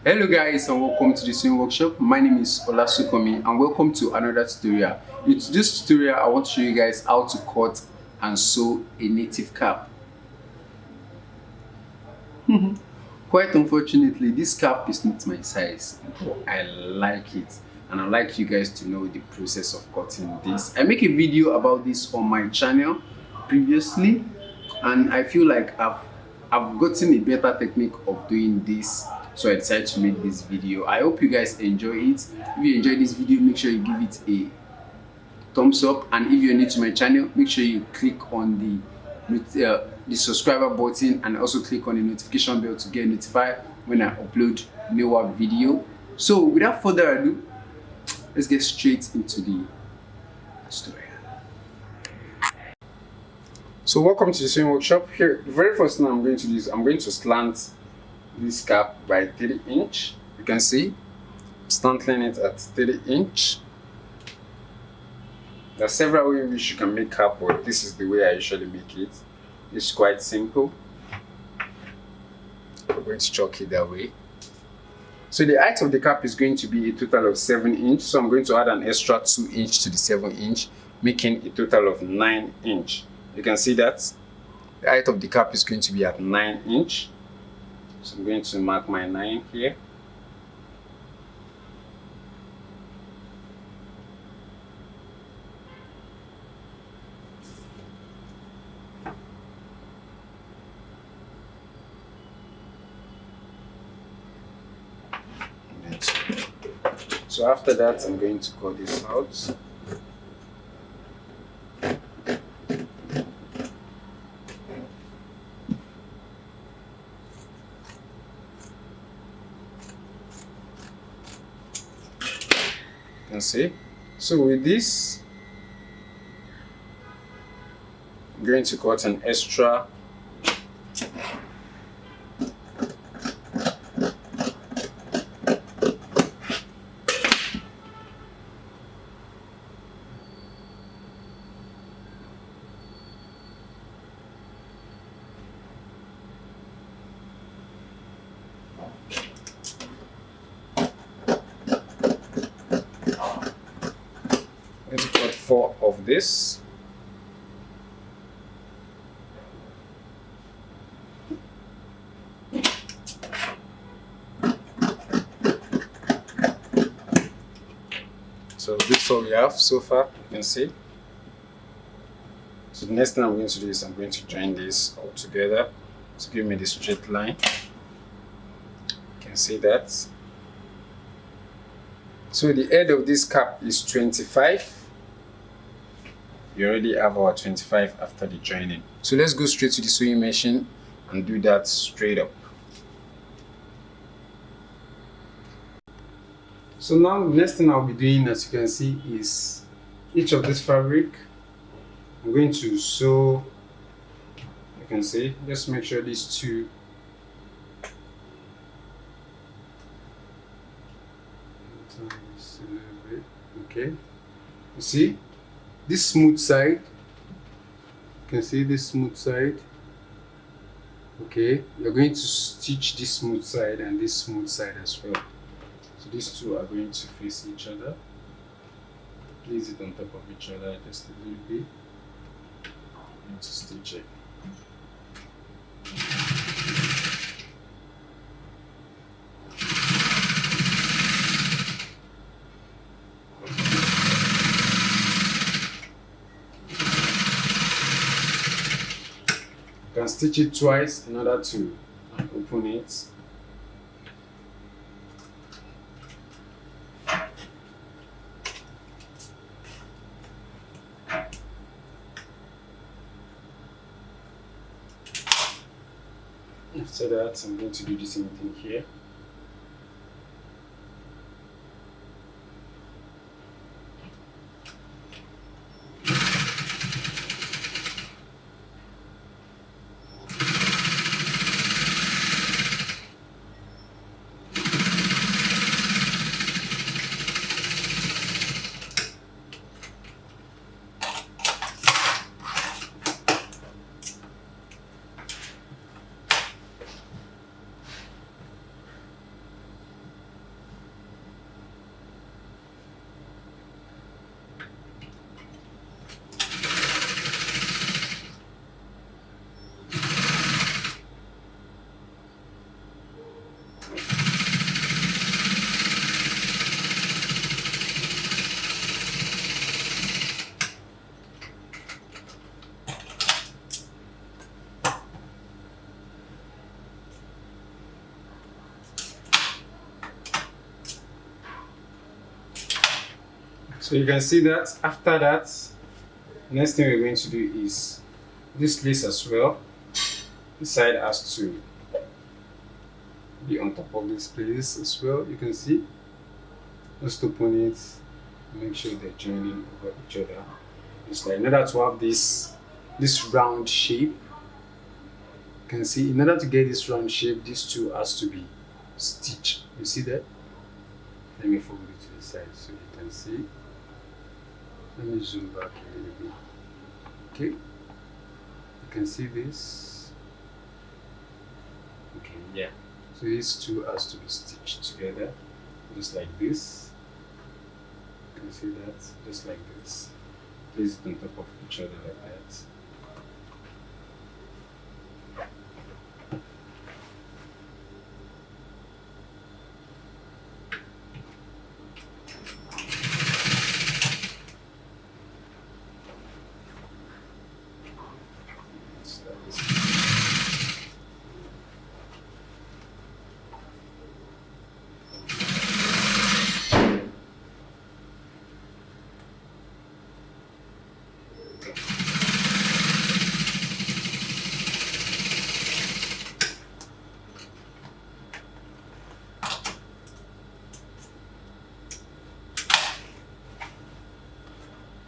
Hello guys and welcome to the sewing workshop. My name is Olasukomi and welcome to another tutorial. In this tutorial I want to show you guys how to cut and sew a native cap. Quite unfortunately this cap is not my size, but I like it and I'd like you guys to know the process of cutting this. I make a video about this on my channel previously and I feel like I've gotten a better technique of doing this, so I decided to make this video. I hope you guys enjoy it. If you enjoy this video, make sure you give it a thumbs up, and if you're new to my channel, make sure you click on the subscriber button and also click on the notification bell to get notified when I upload newer video. So without further ado, let's get straight into the tutorial. So welcome to the sewing workshop. Here, the very first thing I'm going to do is I'm going to slant this cap by 3 inch. You can see I'm slanting it at 3 inch. There are several ways in which you can make cap, but this is the way I usually make it. It's quite simple. I'm going to chalk it that way. So the height of the cap is going to be a total of 7 inch. So I'm going to add an extra 2 inch to the 7 inch, making a total of 9 inch. You can see that the height of the cap is going to be at 9 inch. So I'm going to mark my 9 here. So after that, I'm going to cut this out. You can see. So with this, I'm going to cut an extra Let's cut 4 of this. So this is all we have so far, you can see. So the next thing I'm going to do is I'm going to join this all together to give me the straight line. You can see that. So the head of this cap is 25. We already have our 25 after the joining. So let's go straight to the sewing machine and do that straight up. So now the next thing I'll be doing, as you can see, is each of this fabric I'm going to sew. You can see, just make sure these two okay. You see this smooth side, you can see this smooth side. Okay, you're going to stitch this smooth side and this smooth side as well. So these two are going to face each other. Place it on top of each other just a little bit. I'm going to stitch it. You can stitch it twice in order to open it. After that, I'm going to do the same thing here. So you can see that after that, next thing we're going to do is this lace as well. The side has to be on top of this place as well. You can see. Just open it, make sure they're joining over each other. It's like in order to have this round shape. You can see in order to get this round shape, these two has to be stitched. You see that? Let me fold it to the side so you can see. Let me zoom back a little bit. Okay, you can see this. Okay, yeah. So these two has to be stitched together, just like this. You can see that, just like this. Place it on top of each other like that.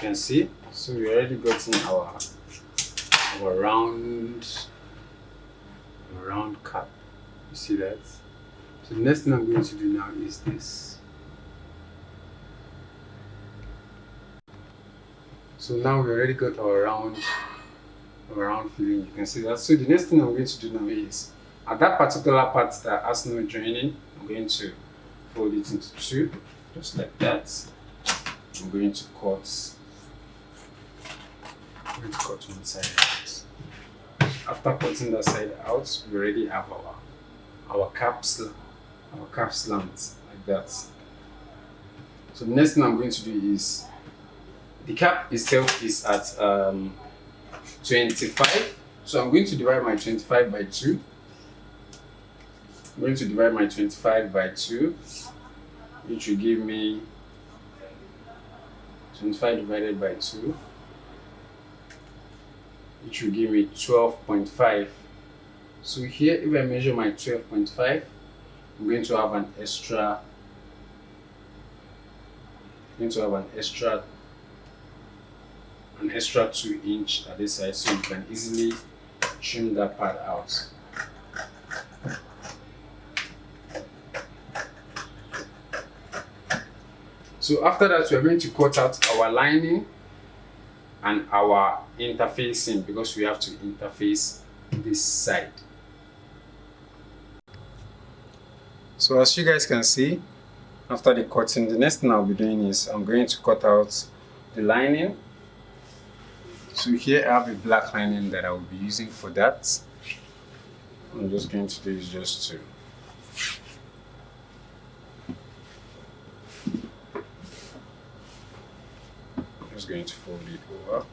You can see, so we already gotten our round cap. You see that? So the next thing I'm going to do now is this. So now we already got our round filling. You can see that. So the next thing I'm going to do now is at that particular part that has no joining, I'm going to fold it into two, just like that. I'm going to cut. I'm going to cut one side out. After cutting that side out, we already have our cap slant like that. So the next thing I'm going to do is the cap itself is at 25. So I'm going to divide my 25 by 2. I'm going to divide my 25 by 2, which will give me 25 divided by 2, which will give me 12.5. So here, if I measure my 12.5, I'm going to have an extra 2" at this side, so you can easily trim that part out. So after that, we are going to cut out our lining and our interfacing, because we have to interface this side. So as you guys can see, after the cutting, the next thing I'll be doing is I'm going to cut out the lining. So here I have a black lining that I will be using for that. I'm just going to do is just going to fold it over.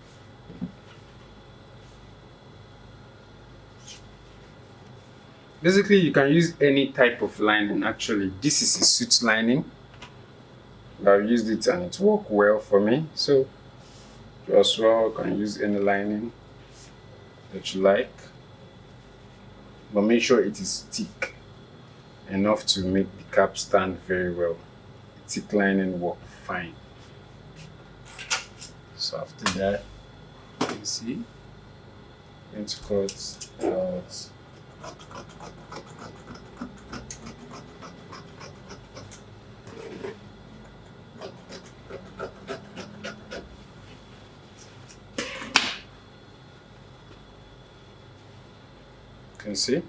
Basically, you can use any type of lining. Actually, this is a suit lining. I've used it and it worked well for me. So you as well can use any lining that you like, but make sure it is thick enough to make the cap stand very well. Thick lining work fine. So after that, you can see, I'm going to cut out can see.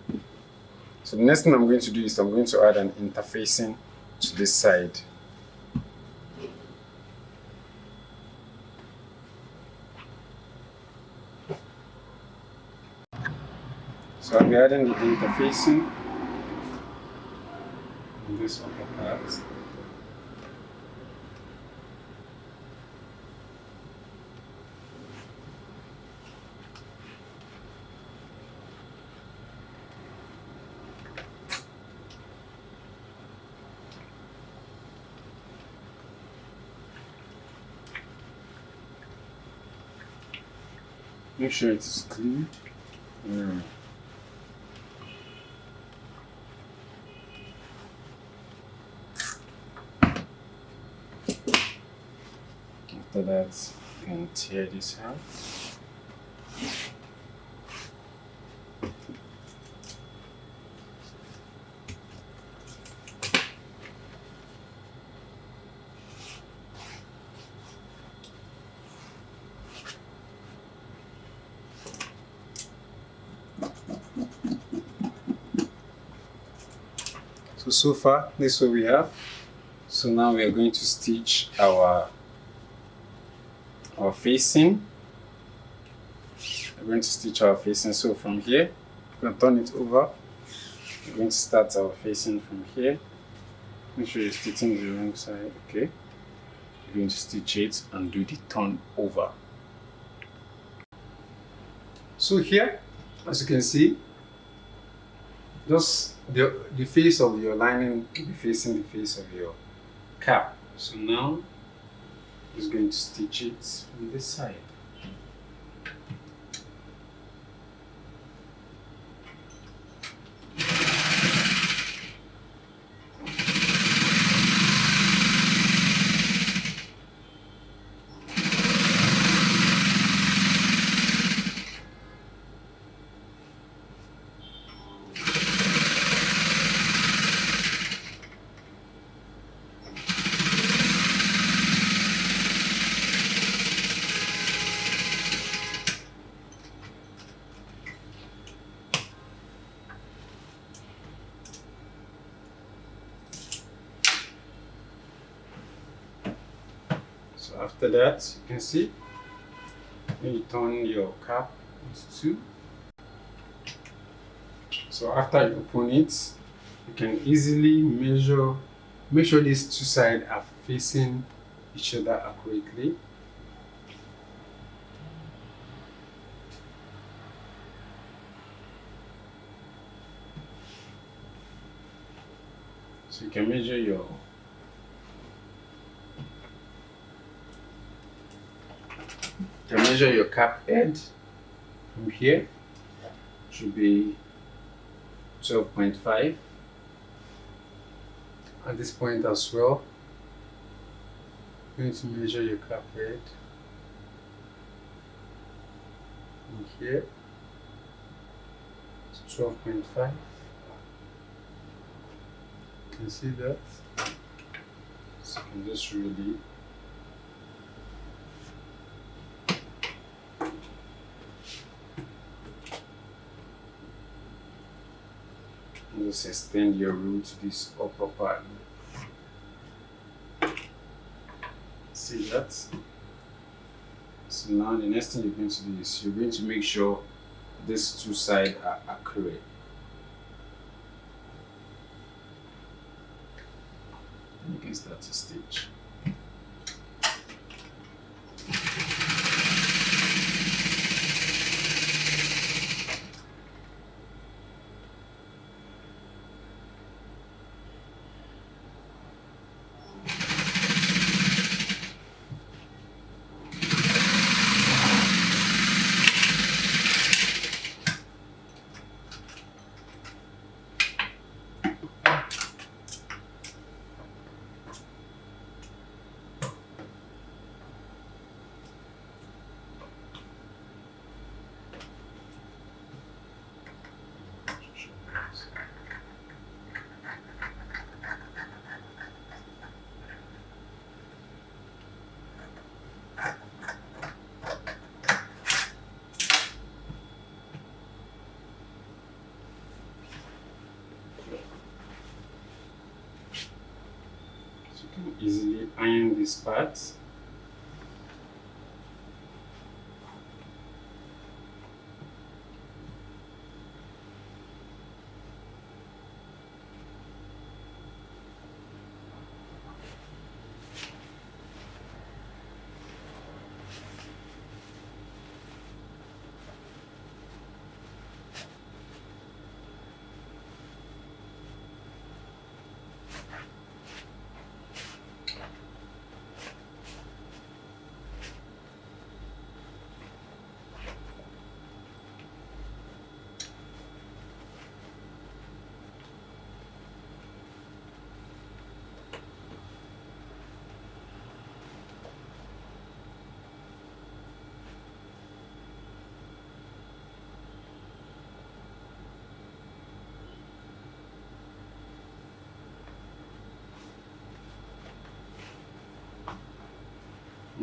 So the next thing I'm going to do is I'm going to add an interfacing to this side. So I'll be adding the interfacing on this upper part. Make sure it is glued. After that, you can tear this out. So far, this is what we have. So now we are going to stitch our facing. We're going to stitch our facing. So from here, we're going to turn it over. We're going to start our facing from here. Make sure you're stitching the wrong side, okay? You're going to stitch it and do the turn over. So here, as you can see, just the face of your lining will be facing the face of your cap. So now, just going to stitch it from this side. So after that, you can see when you turn your cap into two. So after you open it, you can easily make sure these two sides are facing each other accurately. So you can measure your cap head from here. Should be 12.5. At this point as well, I'm going to measure your cap head from here. It's 12.5. You can see that. So you can just really just extend your root to this upper part. See that? So now the next thing you're going to do is you're going to make sure these two sides are accurate. And you can start to stitch. Easily iron these parts.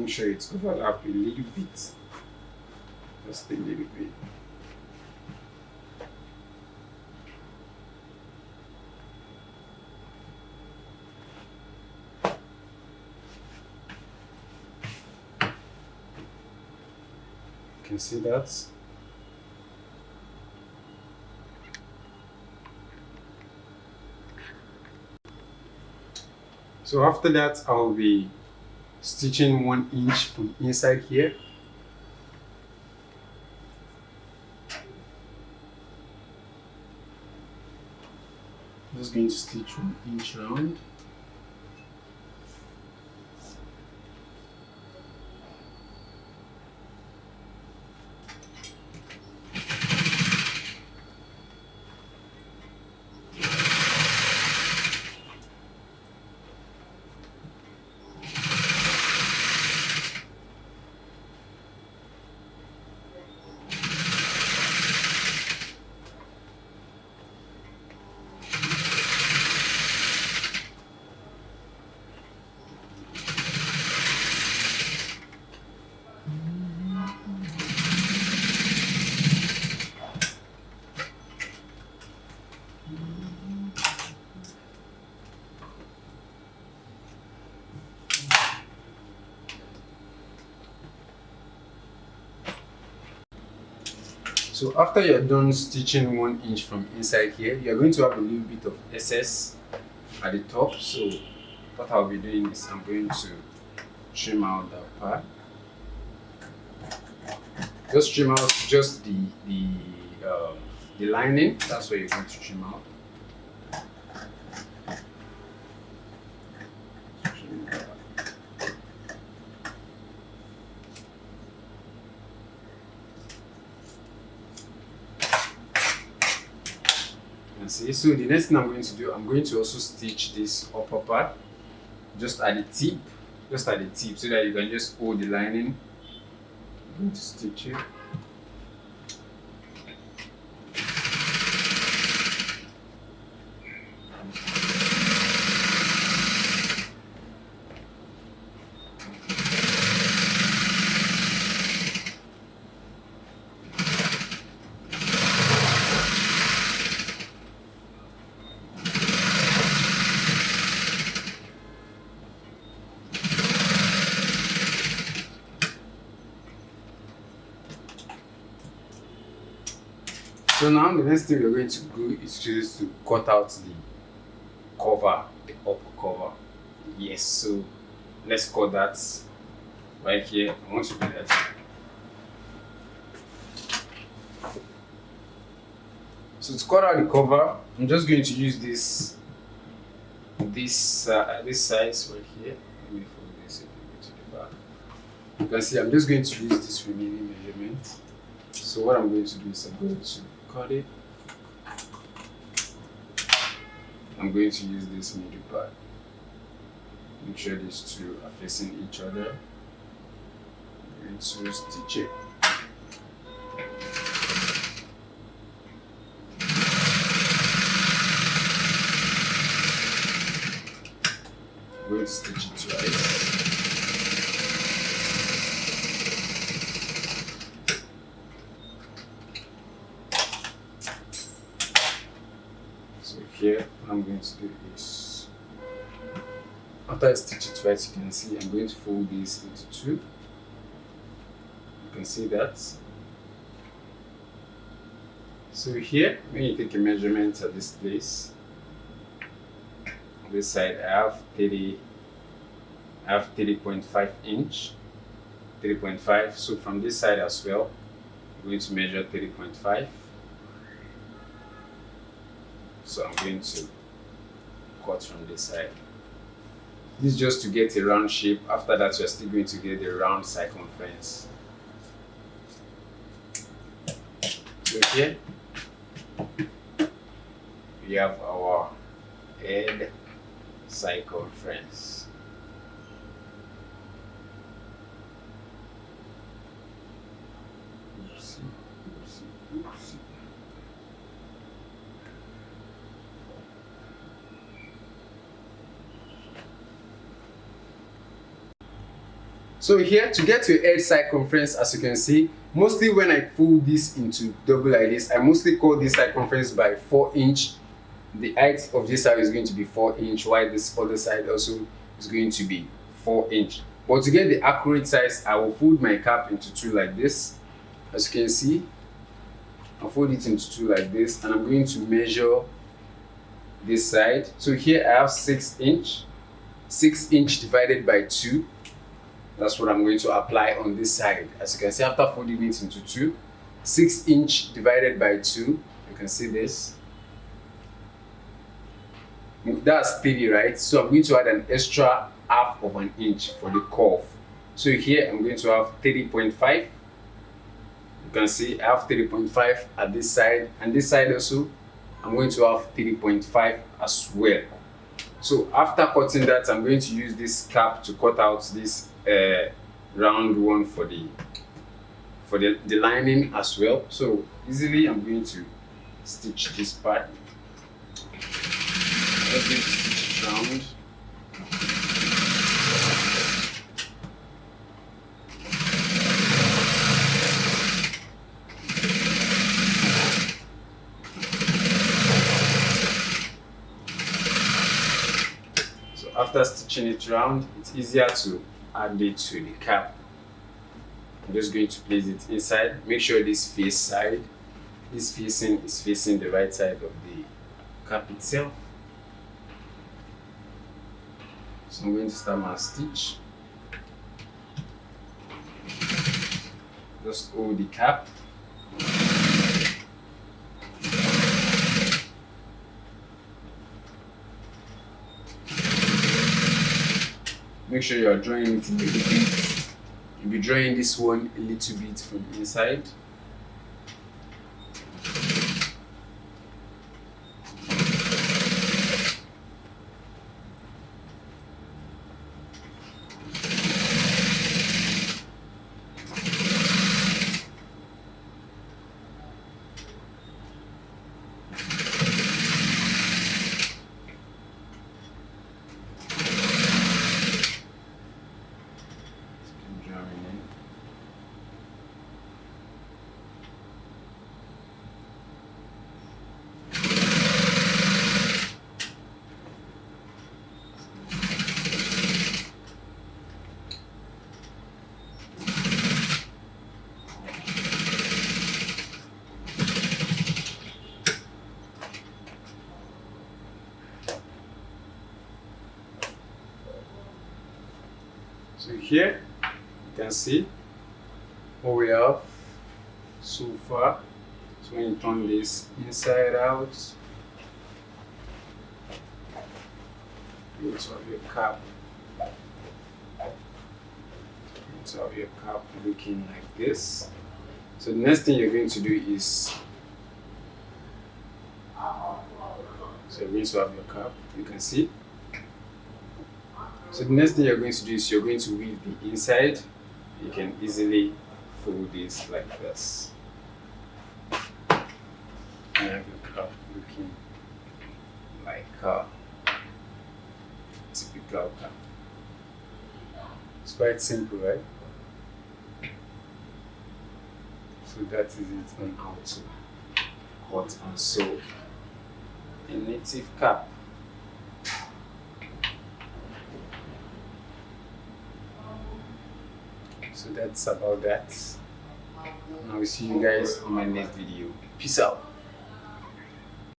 make sure it's overlap a little bit, just a little bit. You can see that. So after that, I'll be stitching 1 inch from inside here. Just going to stitch 1 inch round. So after you're done stitching 1 inch from inside here, you're going to have a little bit of excess at the top. So what I'll be doing is I'm going to trim out that part. Just trim out just the lining. That's what you're going to trim out. See, so the next thing I'm going to do, I'm going to also stitch this upper part just at the tip, so that you can just hold the lining. I'm going to stitch it. So now the next thing we're going to do is just to cut out the cover, the upper cover. Yes, so let's cut that right here. I want to do that. So to cut out the cover, I'm just going to use this size right here. Let me fold this a little bit to the back. You can see I'm just going to use this remaining measurement. So what I'm going to do is I'm going to cut it. I'm going to use this middle part. Make sure these two are facing each other. I'm going to stitch it. I'm going to stitch it twice. Here, what I'm going to do is, after I stitch it twice, you can see I'm going to fold this into two. You can see that. So here, when you take a measurement at this place, on this side I have 30.5 inch, 30.5. So from this side as well, I'm going to measure 30.5. So I'm going to cut from this side. This is just to get a round shape. After that, we're still going to get a round circumference. So here we have our head circumference. Oopsie. So here, to get your edge circumference, as you can see, mostly when I fold this into double like this, I mostly call this circumference by 4 inch. The height of this side is going to be 4 inch, while this other side also is going to be 4 inch. But to get the accurate size, I will fold my cap into 2 like this. As you can see, I'll fold it into 2 like this, and I'm going to measure this side. So here I have 6 inch. 6 inch divided by 2. That's what I'm going to apply on this side. As you can see, after folding it into 2, 6 inch divided by 2, you can see this. That's 3, right? So I'm going to add an extra half of an inch for the curve. So here I'm going to have 30.5. You can see I have 30.5 at this side, and this side also I'm going to have 30.5 as well. So after cutting that, I'm going to use this cap to cut out this round one for the lining as well. So easily I'm going to stitch this part. Just going to stitch it round. After stitching it round, it's easier to add it to the cap. I'm just going to place it inside. Make sure this facing is facing the right side of the cap itself. So I'm going to start my stitch. Just hold the cap. Make sure you are drawing it a little bit. You'll be drawing this one a little bit from inside. So here you can see what we have so far. So when you turn this inside out, you also have your cap. You also have your cap looking like this. So the next thing you're going to do is, so you're going to have your cap, you can see. So the next thing you're going to do is you're going to weave the inside. You can easily fold this like this. And have your cap looking like a typical cap. It's quite simple, right? So that is it on how to cut and sew a native cap. So that's about that. And I will see you guys on my next video. Peace out.